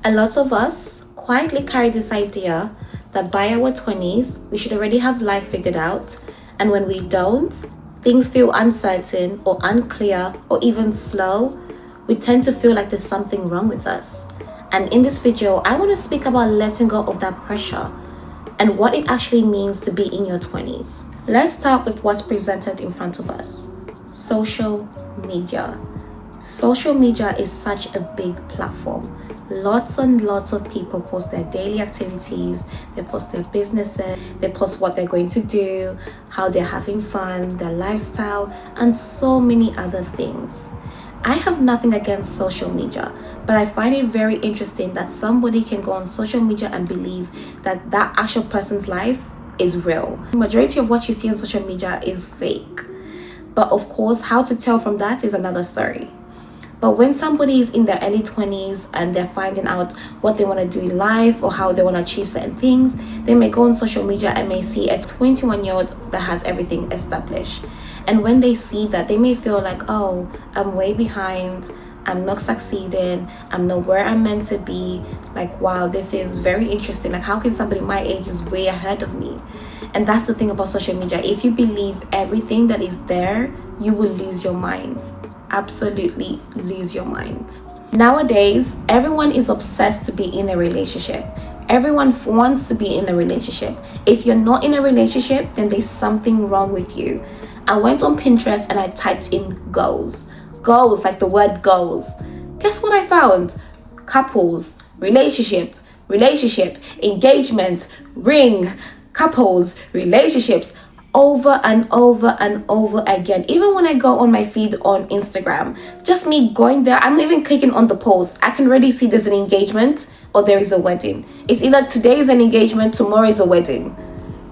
A lot of us quietly carry this idea that by our 20s, we should already have life figured out, and when we don't, things feel uncertain or unclear or even slow, we tend to feel like there's something wrong with us. And in this video, I want to speak about letting go of that pressure and what it actually means to be in your 20s. Let's start with what's presented in front of us. Social media. Social media is such a big platform. Lots and lots of people post their daily activities, they post their businesses, they post what they're going to do, how they're having fun, their lifestyle, and so many other things. I have nothing against social media, but I find it very interesting that somebody can go on social media and believe that that actual person's life is real. The majority of what you see on social media is fake. But of course, how to tell from that is another story. But when somebody is in their early 20s and they're finding out what they want to do in life or how they want to achieve certain things, they may go on social media and may see a 21-year-old that has everything established. And when they see that, they may feel like, oh, I'm way behind, I'm not succeeding, I'm not where I'm meant to be. Like, wow, this is very interesting. Like, how can somebody my age is way ahead of me? And that's the thing about social media. If you believe everything that is there, you will lose your mind. Absolutely lose your mind. Nowadays, everyone is obsessed to be in a relationship. Everyone wants to be in a relationship. If you're not in a relationship, then there's something wrong with you. I went on Pinterest and I typed in goals. Goals, like the word goals. Guess what I found? Couples, relationship, engagement, ring, couples, relationships, over and over and over again. Even when I go on my feed on Instagram, just me going there, I'm not even clicking on the post. I can already see there's an engagement or there is a wedding. It's either today is an engagement, tomorrow is a wedding.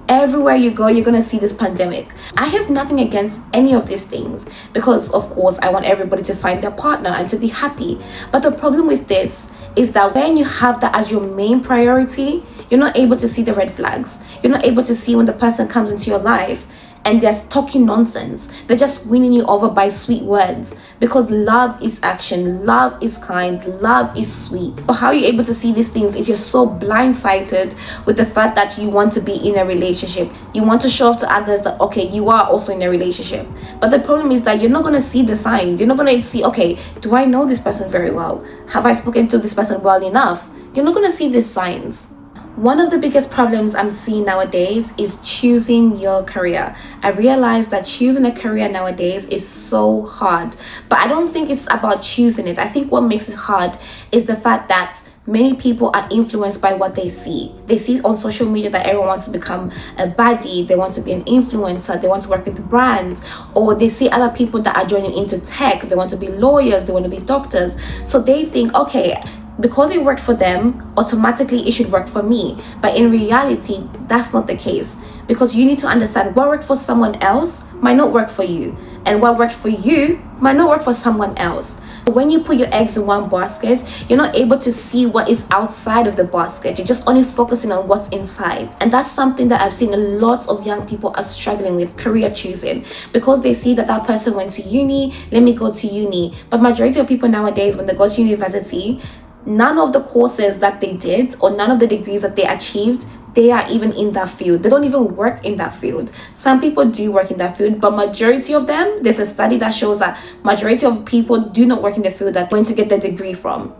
Everywhere you go, you're gonna see this pandemic. I have nothing against any of these things because, of course, I want everybody to find their partner and to be happy. But the problem with this is that when you have that as your main priority, you're not able to see the red flags. You're not able to see when the person comes into your life and they're talking nonsense. They're just winning you over by sweet words, because love is action, love is kind, love is sweet. But how are you able to see these things if you're so blindsided with the fact that you want to be in a relationship? You want to show off to others that, okay, you are also in a relationship. But the problem is that you're not going to see the signs. You're not going to see, okay, do I know this person very well? Have I spoken to this person well enough? You're not going to see these signs. One of the biggest problems I'm seeing nowadays is choosing your career. I realize that choosing a career nowadays is so hard, but I don't think it's about choosing it. I think what makes it hard is the fact that many people are influenced by what they see. They see on social media that everyone wants to become a baddie, they want to be an influencer, they want to work with brands, or they see other people that are joining into tech, they want to be lawyers, they want to be doctors. So they think, okay, because it worked for them, automatically it should work for me. But in reality, that's not the case, because you need to understand what worked for someone else might not work for you, and what worked for you might not work for someone else. So when you put your eggs in one basket, you're not able to see what is outside of the basket. You're just only focusing on what's inside. And that's something that I've seen a lot of young people are struggling with, career choosing, because they see that that person went to uni, let me go to uni. But majority of people nowadays, when they go to university, none of the courses that they did or none of the degrees that they achieved, they are even in that field. They don't even work in that field. Some people do work in that field, but majority of them, there's a study that shows that majority of people do not work in the field that went to get the degree from.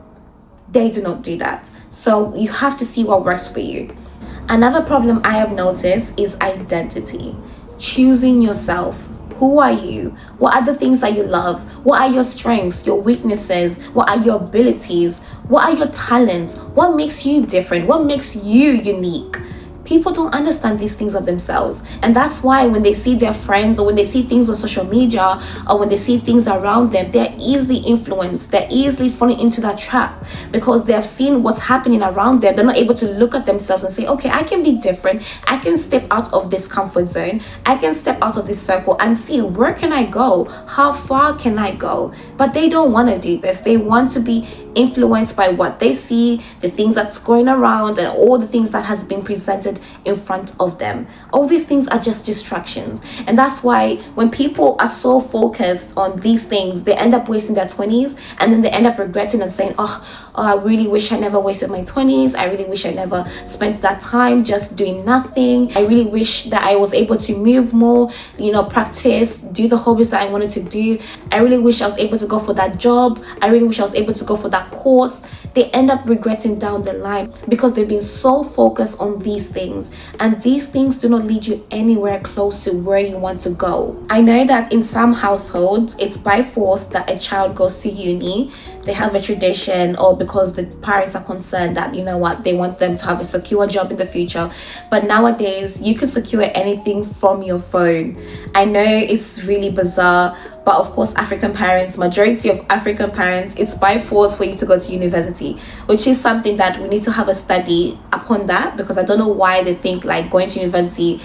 They do not do that. So you have to see what works for you. Another problem I have noticed is identity. Choosing yourself. Who are you? What are the things that you love? What are your strengths, your weaknesses? What are your abilities? What are your talents? What makes you different? What makes you unique? People don't understand these things of themselves. And that's why when they see their friends or when they see things on social media or when they see things around them, they're easily influenced. They're easily falling into that trap because they have seen what's happening around them. They're not able to look at themselves and say, okay, I can be different. I can step out of this comfort zone. I can step out of this circle and see, where can I go? How far can I go? But they don't want to do this. They want to be influenced by what they see, the things that's going around, and all the things that has been presented in front of them. All these things are just distractions. And that's why when people are so focused on these things, they end up wasting their 20s, and then they end up regretting and saying, oh, I really wish I never wasted my 20s. I really wish I never spent that time just doing nothing. I really wish that I was able to move more, practice, do the hobbies that I wanted to do. I really wish I was able to go for that job. I really wish I was able to go for that course. They end up regretting down the line because they've been so focused on these things, and these things do not lead you anywhere close to where you want to go. I know that in some households it's by force that a child goes to uni. They have a tradition, or because the parents are concerned that they want them to have a secure job in the future. But nowadays you can secure anything from your phone. I know it's really bizarre, but of course majority of African parents, it's by force for you to go to university, which is something that we need to have a study upon that, because I don't know why they think like going to university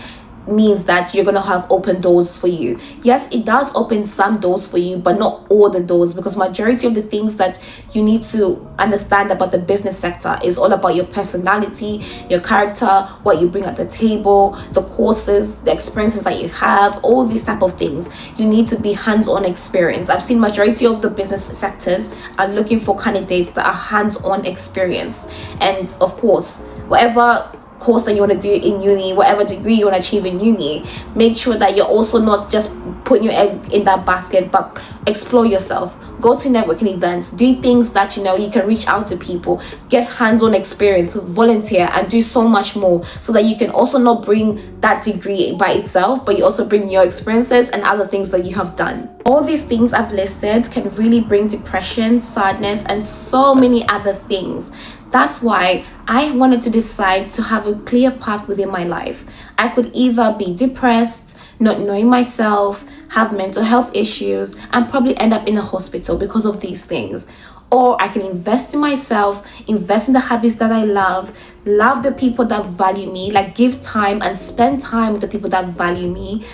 means that you're gonna have open doors for you. Yes, it does open some doors for you, but not all the doors, because majority of the things that you need to understand about the business sector is all about your personality, your character, what you bring at the table, the courses, the experiences that you have, all these type of things. You need to be hands-on experience. I've seen majority of the business sectors are looking for candidates that are hands-on experienced. And of course, whatever course that you want to do in uni, whatever degree you want to achieve in uni, make sure that you're also not just putting your egg in that basket, but explore yourself. Go to networking events, do things that you can reach out to people, get hands-on experience, volunteer, and do so much more, so that you can also not bring that degree by itself, but you also bring your experiences and other things that you have done. All these things I've listed can really bring depression, sadness, and so many other things. That's why I wanted to decide to have a clear path within my life. I could either be depressed, not knowing myself, have mental health issues, and probably end up in a hospital because of these things. Or I can invest in myself, invest in the habits that I love the people that value me, like give time and spend time with the people that value me.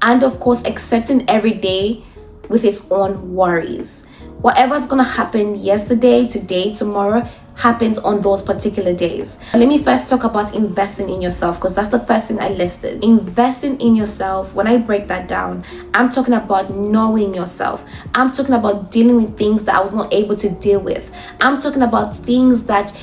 And of course, accepting every day with its own worries. Whatever's gonna happen yesterday, today, tomorrow, happens on those particular days. Let me first talk about investing in yourself, because that's the first thing I listed. Investing in yourself, when I break that down, I'm talking about knowing yourself. I'm talking about dealing with things that I was not able to deal with. I'm talking about things that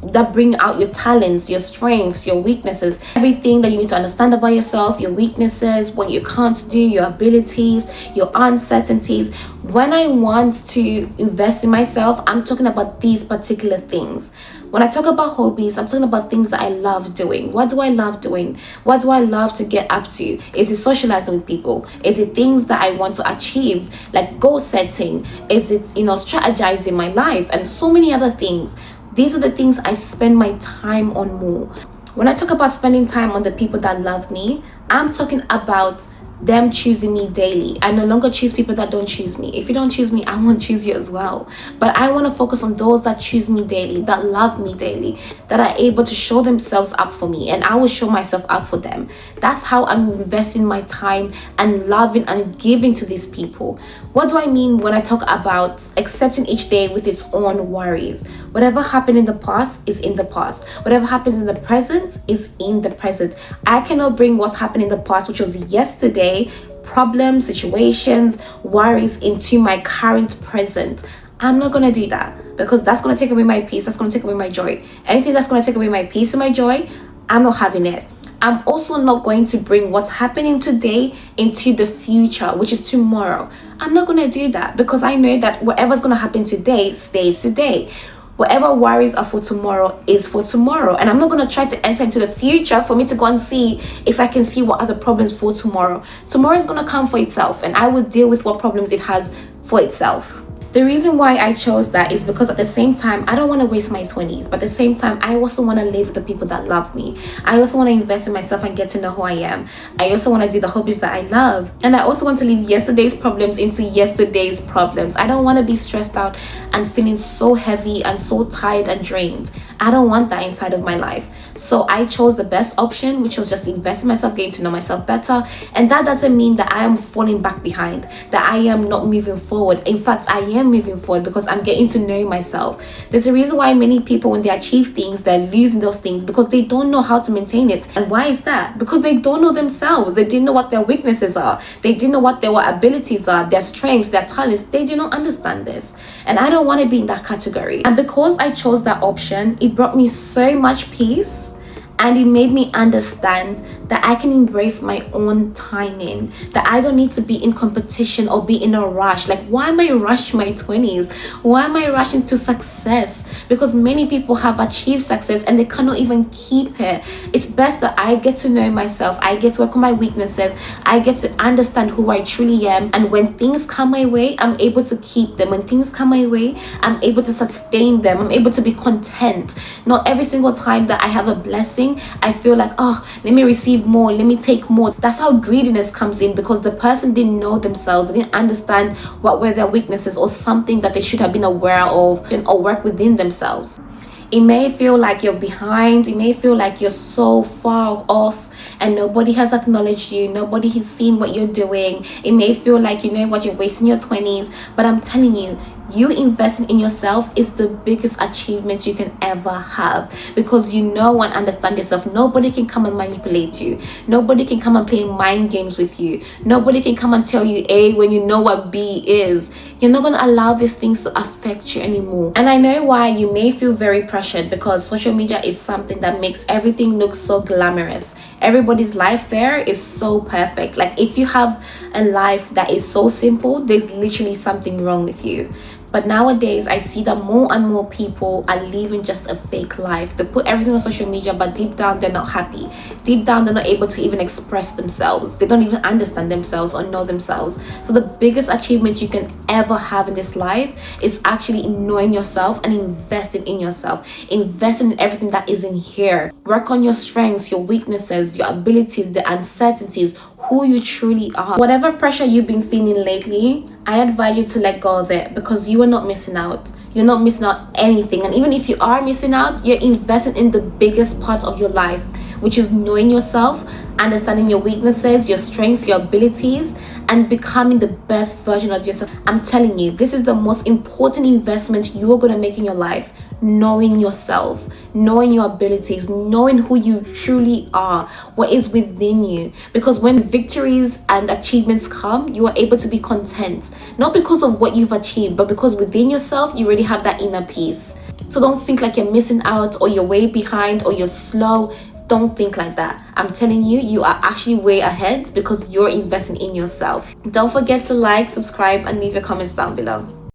that bring out your talents, your strengths, your weaknesses, everything that you need to understand about yourself, your weaknesses, what you can't do, your abilities, your uncertainties. When I want to invest in myself, I'm talking about these particular things. When I talk about hobbies, I'm talking about things that I love doing. What do I love doing? What do I love to get up to? Is it socializing with people? Is it things that I want to achieve, like goal setting? Is it, strategizing my life, and so many other things? These are the things I spend my time on more. When I talk about spending time on the people that love me, I'm talking about them choosing me daily. I no longer choose people that don't choose me. If you don't choose me, I won't choose you as well. But I want to focus on those that choose me daily, that love me daily, that are able to show themselves up for me, and I will show myself up for them. That's how I'm investing my time and loving and giving to these people. What do I mean when I talk about accepting each day with its own worries? Whatever happened in the past is in the past. Whatever happens in the present is in the present. I cannot bring what's happened in the past, which was yesterday, problems, situations, worries, into my current present. I'm not gonna do that, because that's gonna take away my peace, that's gonna take away my joy. Anything that's gonna take away my peace and my joy, I'm not having it. I'm also not going to bring what's happening today into the future, which is tomorrow. I'm not gonna do that, because I know that whatever's gonna happen today stays today. Whatever worries are for tomorrow is for tomorrow. And I'm not going to try to enter into the future for me to go and see if I can see what other problems for tomorrow. Tomorrow is going to come for itself, and I will deal with what problems it has for itself. The reason why I chose that is because at the same time, I don't want to waste my 20s, but at the same time, I also want to live with the people that love me. I also want to invest in myself and get to know who I am. I also want to do the hobbies that I love. And I also want to leave yesterday's problems into yesterday's problems. I don't want to be stressed out and feeling so heavy and so tired and drained. I don't want that inside of my life. So I chose the best option, which was just invest in myself, getting to know myself better. And that doesn't mean that I am falling back behind, that I am not moving forward. In fact, I am moving forward because I'm getting to know myself. There's a reason why many people, when they achieve things, they're losing those things because they don't know how to maintain it. And why is that? Because they don't know themselves. They didn't know what their weaknesses are. They didn't know what their abilities are, their strengths, their talents. They do not understand this. And I don't want to be in that category. And because I chose that option, it brought me so much peace. And it made me understand that I can embrace my own timing, that I don't need to be in competition or be in a rush. Like, why am I rushing my 20s? Why am I rushing to success? Because many people have achieved success and they cannot even keep it. It's best that I get to know myself. I get to work on my weaknesses. I get to understand who I truly am. And when things come my way, I'm able to keep them. When things come my way, I'm able to sustain them. I'm able to be content. Not every single time that I have a blessing, I feel like, oh, let me receive more, let me take more. That's how greediness comes in, because the person didn't know themselves, they didn't understand what were their weaknesses or something that they should have been aware of or work within themselves. It may feel like you're behind, it may feel like you're so far off and nobody has acknowledged you, nobody has seen what you're doing. It may feel like, you know what, you're wasting your 20s, but I'm telling you, you investing in yourself is the biggest achievement you can ever have, because you know and understand yourself. Nobody can come and manipulate you. Nobody can come and play mind games with you. Nobody can come and tell you A when you know what B is. You're not going to allow these things to affect you anymore. And I know why you may feel very pressured, because social media is something that makes everything look so glamorous. Everybody's life there is so perfect. Like, if you have a life that is so simple, there's literally something wrong with you. But nowadays, I see that more and more people are living just a fake life. They put everything on social media, but deep down, they're not happy. Deep down, they're not able to even express themselves. They don't even understand themselves or know themselves. So the biggest achievement you can ever have in this life is actually knowing yourself and investing in yourself. Investing in everything that is in here. Work on your strengths, your weaknesses, your abilities, the uncertainties, who you truly are. Whatever pressure you've been feeling lately, I advise you to let go of it, because you are not missing out. You're not missing out anything. And even if you are missing out, you're investing in the biggest part of your life, which is knowing yourself, understanding your weaknesses, your strengths, your abilities, and becoming the best version of yourself. I'm telling you, this is the most important investment you are going to make in your life. Knowing yourself, knowing your abilities, knowing who you truly are, what is within you. Because when victories and achievements come, you are able to be content, not because of what you've achieved, but because within yourself you already have that inner peace. So don't think like you're missing out or you're way behind or you're slow. Don't think like that. I'm telling you, you are actually way ahead because you're investing in yourself. Don't forget to like, subscribe, and leave your comments down below.